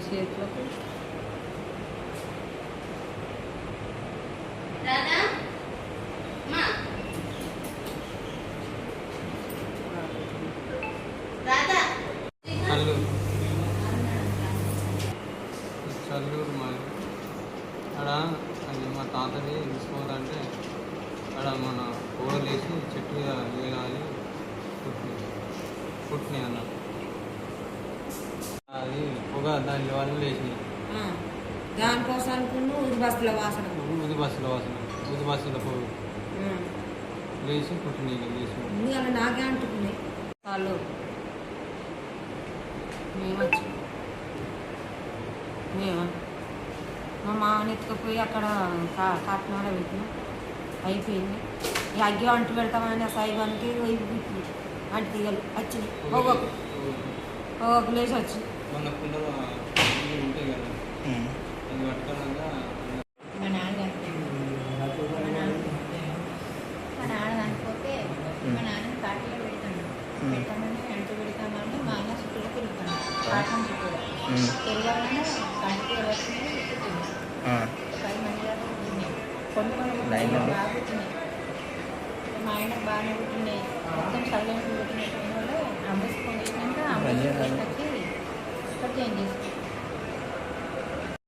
చేతులకు చల్లూరు మాది అక్కడ అది మా తాతని తీసుకోవాలంటే అక్కడ మన ఓడలేసి చెట్టు మీద వేయాలి పుట్టినాయి అన్న అది పొగ దాని వల్ల లేచినాయి. దానికోసం అనుకున్న ఊది బస్సుల వాసన పొగ లేచి పుట్టినాయి లేచి ముందుగా నాకే అంటున్నాయి వాళ్ళు మేము మా మామని ఎత్తుకుపోయి అక్కడ కాకినాడ పెట్టినాం అయిపోయింది. ఈ అగ్గి అంటు పెడతామని ఆ సైబానికి అంటు తీగలు వచ్చినాయి పొగకు లేచి వచ్చి ఉంటాయి కదా అది పట్టుకోవడంగా మా నాన్న చనిపోతే మా నాన్న కాటిలో పెడతాను పెట్టామని అంటు పెడతామని మా అన్న చుట్టూ తిరుగుతాను కాటం చుట్టూ తిరగాలని కంటికి వచ్చినాయి చుట్టుతుంది 10 మంది దాకా పుట్టినాయి కొన్ని బాగా పుట్టినాయి. మా ఆయనకు బాగానే పుట్టినాయి మొత్తం సైలెంట్ పుట్టినట్టు వాళ్ళు అంబేసి ఫోన్ చేసినాక అంబేసి వచ్చి చేంజ్ చేసుకుంటాం.